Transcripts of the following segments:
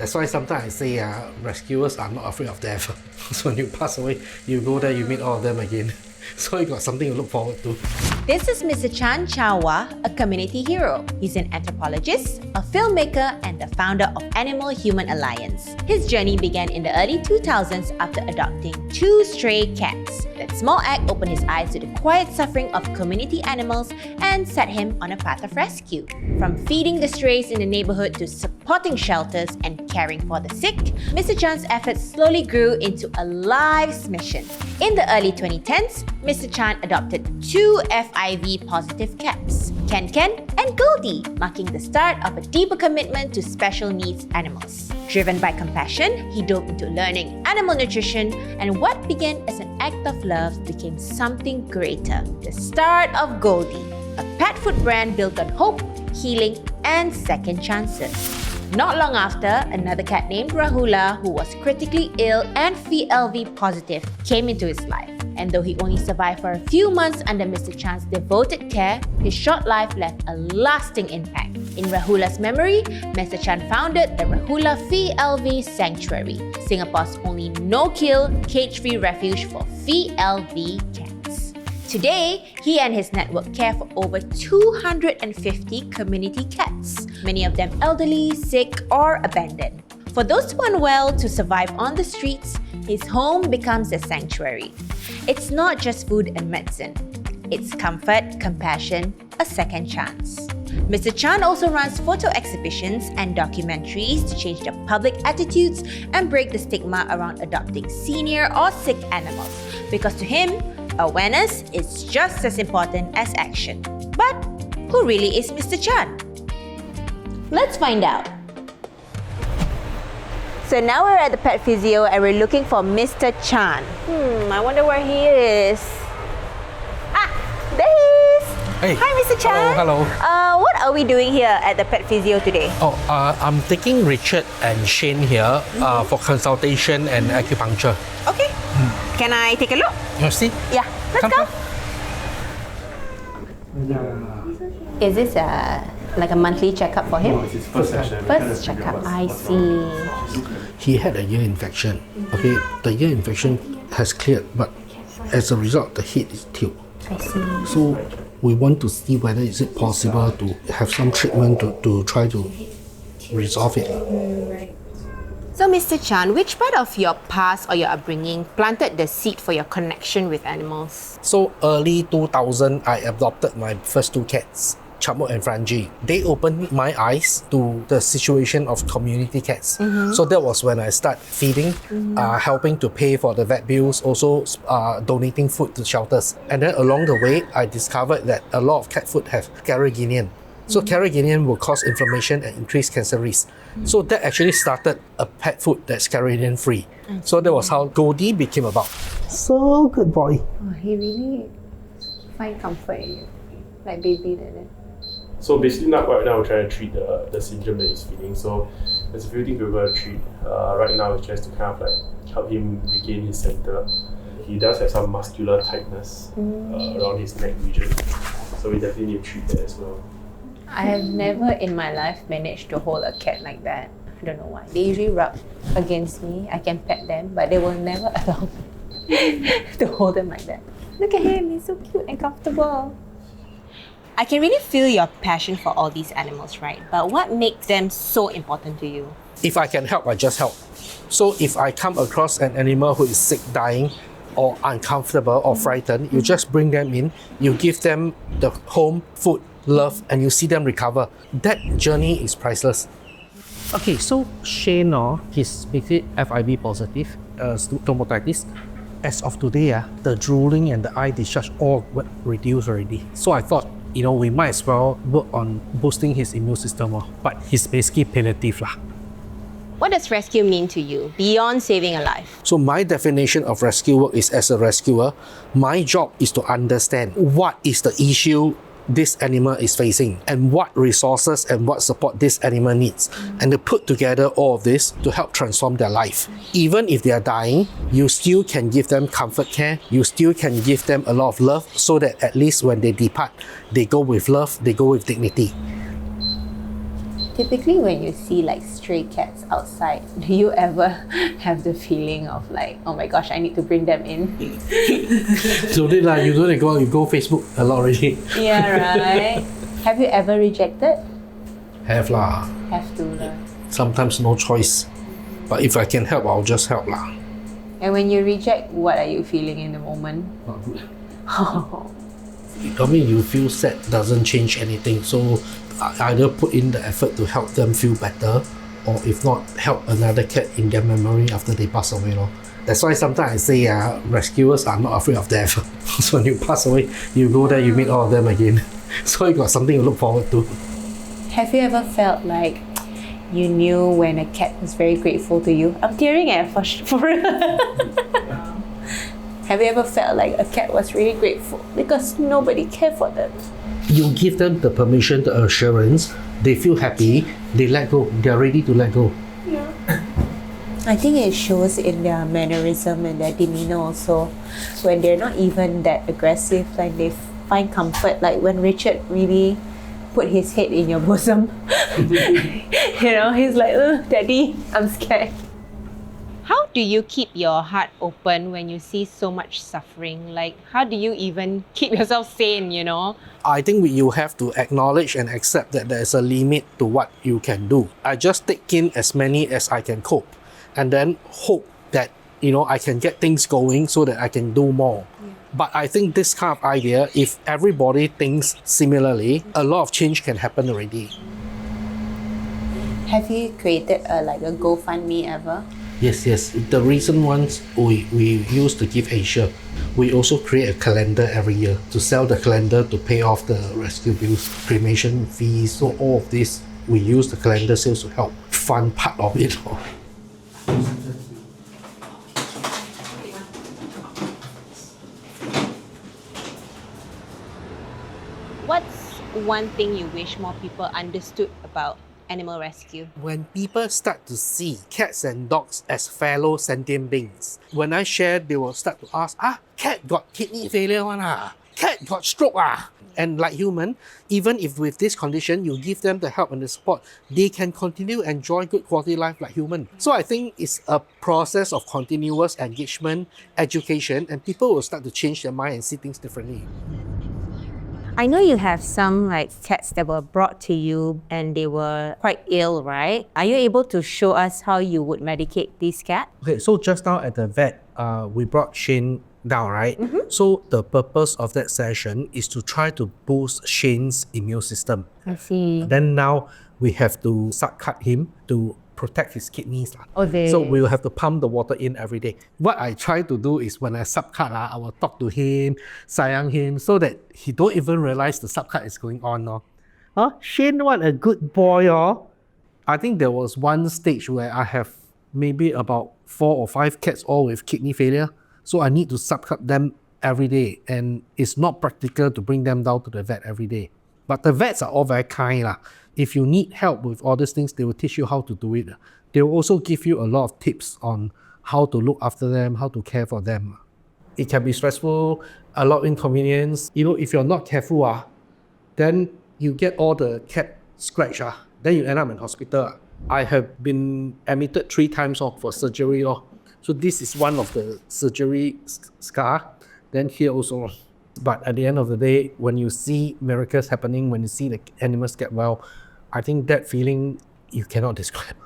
That's why sometimes I say rescuers are not afraid of death. So when you pass away, you go there, you meet all of them again. So you got something to look forward to. This is Mr. Chan Chow Wah, a community hero. He's an anthropologist, a filmmaker, and the founder of Animal-Human Alliance. His journey began in the early 2000s after adopting 2 stray cats. That small act opened his eyes to the quiet suffering of community animals and set him on a path of rescue. From feeding the strays in the neighborhood to supporting shelters and caring for the sick, Mr. Chan's efforts slowly grew into a life's mission. In the early 2010s, Mr. Chan adopted 2 FIV-positive cats, Ken Ken and Goldie, marking the start of a deeper commitment to special needs animals. Driven by compassion, he dove into learning animal nutrition, and what began as an act of love became something greater, the start of Goldie, a pet food brand built on hope, healing, and second chances. Not long after, another cat named Rahula, who was critically ill and VLV positive, came into his life. And though he only survived for a few months under Mr. Chan's devoted care, his short life left a lasting impact. In Rahula's memory, Mr. Chan founded the Rahula VLV Sanctuary, Singapore's only no-kill, cage-free refuge for VLV cats. Today, he and his network care for over 250 community cats, many of them elderly, sick, or abandoned. For those too unwell to survive on the streets, his home becomes a sanctuary. It's not just food and medicine. It's comfort, compassion, a second chance. Mr. Chan also runs photo exhibitions and documentaries to change the public attitudes and break the stigma around adopting senior or sick animals. Because to him, awareness is just as important as action. But who really is Mr. Chan? Let's find out. So now we're at the pet physio and we're looking for Mr. Chan. I wonder where he is. There he is! Hey. Hi, Mr. Chan. Hello. What are we doing here at the pet physio today? I'm taking Richard and Shane here for consultation and acupuncture. Okay. Can I take a look? You see? Yeah, let's go. Is this like a monthly checkup for him? No, it's his first session. First checkup, I see. He had a ear infection. Okay, the ear infection has cleared, but as a result, the head is tilted. I see. So we want to see whether is it possible to have some treatment to try to resolve it. So, Mr. Chan, which part of your past or your upbringing planted the seed for your connection with animals? So early 2000, I adopted my first 2 cats, Chamo and Frangie. They opened my eyes to the situation of community cats. So that was when I started feeding, helping to pay for the vet bills, also donating food to shelters. And then along the way, I discovered that a lot of cat food have carrageenan. So carrageenan will cause inflammation and increase cancer risk. So that actually started a pet food that's carrageenan free. So that was how Goldie became about. So good boy. Oh, he really find comfort in you, like baby like that. So basically, right now we're trying to treat the syndrome that he's feeling. So there's a few things we're going to treat. Right now it's just to kind of like help him regain his center. He does have some muscular tightness around his neck region. So we definitely need to treat that as well. I have never in my life managed to hold a cat like that. I don't know why. They usually rub against me. I can pet them, but they will never allow me to hold them like that. Look at him, he's so cute and comfortable. I can really feel your passion for all these animals, right? But what makes them so important to you? If I can help, I just help. So if I come across an animal who is sick, dying, or uncomfortable or frightened, you just bring them in, you give them the home, food, love, and you see them recover. That journey is priceless. Okay, so Shane, he's basically FIV positive, stomatitis. As of today, the drooling and the eye discharge all reduced already. So I thought, we might as well work on boosting his immune system, but he's basically palliative. What does rescue mean to you, beyond saving a life? So my definition of rescue work is, as a rescuer, my job is to understand what is the issue this animal is facing and what resources and what support this animal needs, and to put together all of this to help transform their life. Even if they are dying, you still can give them comfort care, you still can give them a lot of love, so that at least when they depart, they go with love, they go with dignity. Typically, when you see like stray cats outside, do you ever have the feeling of like, oh my gosh, I need to bring them in? So then you don't go out, you go Facebook a lot already. Yeah, right. Have you ever rejected? Have lah. Have to lah. Sometimes no choice. But if I can help, I'll just help lah. And when you reject, what are you feeling in the moment? Not good. I mean, you feel sad doesn't change anything. So I either put in the effort to help them feel better, or if not, help another cat in their memory after they pass away. That's why sometimes I say rescuers are not afraid of death. So when you pass away, you go there, you meet all of them again. So you got something to look forward to. Have you ever felt like you knew when a cat was very grateful to you? I'm tearing for Have you ever felt like a cat was really grateful because nobody cared for them? You give them the permission, the assurance, they feel happy, they let go, they're ready to let go. Yeah. I think it shows in their mannerism and their demeanor also. When they're not even that aggressive, like they find comfort. Like when Richard really put his head in your bosom, he's like, Daddy, I'm scared. How do you keep your heart open when you see so much suffering? Like, how do you even keep yourself sane, I think you have to acknowledge and accept that there's a limit to what you can do. I just take in as many as I can cope and then hope that, I can get things going so that I can do more. Yeah. But I think this kind of idea, if everybody thinks similarly, a lot of change can happen already. Have you created a GoFundMe ever? Yes. The recent ones we used to give Asia. We also create a calendar every year to sell the calendar to pay off the rescue bills, cremation fees. So all of this, we use the calendar sales to help fund part of it. What's one thing you wish more people understood about animal rescue? When people start to see cats and dogs as fellow sentient beings, when I share, they will start to ask, cat got kidney failure cat got stroke And like human, even if with this condition, you give them the help and the support, they can continue enjoy good quality life like human. So I think it's a process of continuous engagement, education, and people will start to change their mind and see things differently. I know you have some cats that were brought to you and they were quite ill, right? Are you able to show us how you would medicate these cats? Okay, so just now at the vet, we brought Shane down, right? Mm-hmm. So the purpose of that session is to try to boost Shane's immune system. I see. Then now we have to subcut him to protect his kidneys. So we will have to pump the water in every day. What I try to do is when I subcut, I will talk to him, sayang him, so that he don't even realize the subcut is going on. Shane, what a good boy. I think there was one stage where I have maybe about 4 or 5 cats all with kidney failure. So I need to subcut them every day. And it's not practical to bring them down to the vet every day. But the vets are all very kind. If you need help with all these things, they will teach you how to do it. They will also give you a lot of tips on how to look after them, how to care for them. It can be stressful, a lot of inconvenience. If you're not careful, then you get all the cat scratch. Then you end up in hospital. I have been admitted 3 times for surgery. So this is one of the surgery scar. Then here also. But at the end of the day, when you see miracles happening, when you see the animals get well, I think that feeling you cannot describe.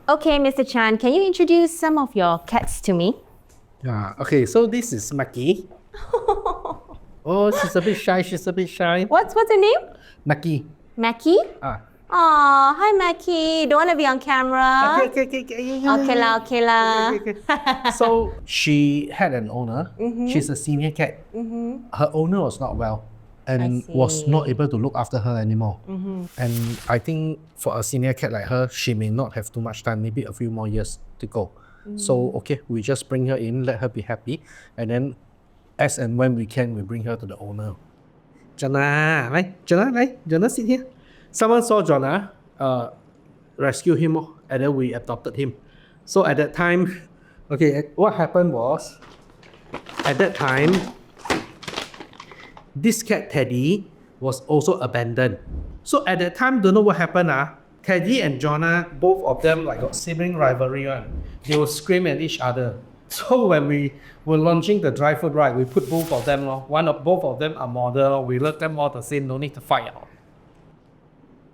Okay, Mr. Chan, can you introduce some of your cats to me? Yeah, okay, so this is Maki. Oh, she's a bit shy. What's her name? Maki. Maki? Oh, hi Maki. Don't want to be on camera. Okay lah. So she had an owner. Mm-hmm. She's a senior cat. Mm-hmm. Her owner was not well and was not able to look after her anymore. Mm-hmm. And I think for a senior cat like her, she may not have too much time, maybe a few more years to go. Mm-hmm. So okay, we just bring her in, let her be happy, and then as and when we can, we bring her to the owner. Jonah, sit here. Someone saw Jonah, rescue him, and then we adopted him. So at that time, what happened was, at that time, this cat Teddy was also abandoned. So at that time, don't know what happened. Teddy and Jonah, both of them like got sibling rivalry one. They will scream at each other. So when we were launching the dry food ride, we put both of them. Both of them are model. We let them all the same, no need to fight.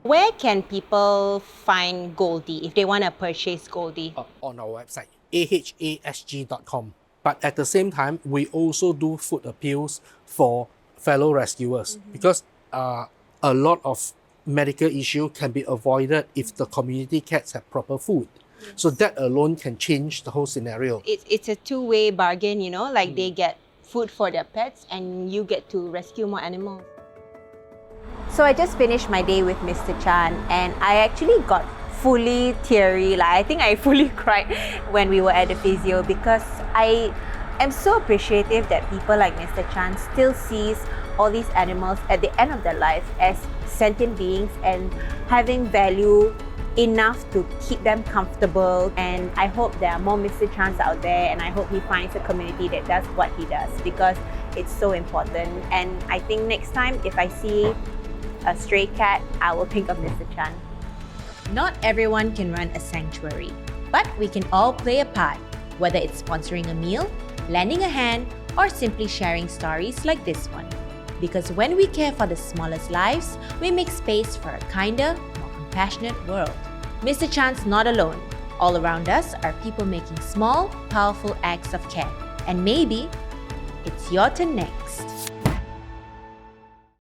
Where can people find Goldie if they want to purchase Goldie? On our website, ahasg.com. But at the same time, we also do food appeals for fellow rescuers because a lot of medical issue can be avoided if the community cats have proper food. So that alone can change the whole scenario. It's a two-way bargain, you know, like they get food for their pets and you get to rescue more animals. So I just finished my day with Mr. Chan and I actually got fully teary. Like I think I fully cried when we were at the physio because I am so appreciative that people like Mr. Chan still sees all these animals at the end of their life as sentient beings and having value enough to keep them comfortable. And I hope there are more Mr. Chans out there and I hope he finds a community that does what he does because it's so important. And I think next time if I see a stray cat, I will think of Mr. Chan. Not everyone can run a sanctuary, but we can all play a part, whether it's sponsoring a meal, lending a hand, or simply sharing stories like this one. Because when we care for the smallest lives, we make space for a kinder, more compassionate world. Mr. Chan's not alone. All around us are people making small, powerful acts of care. And maybe it's your turn next.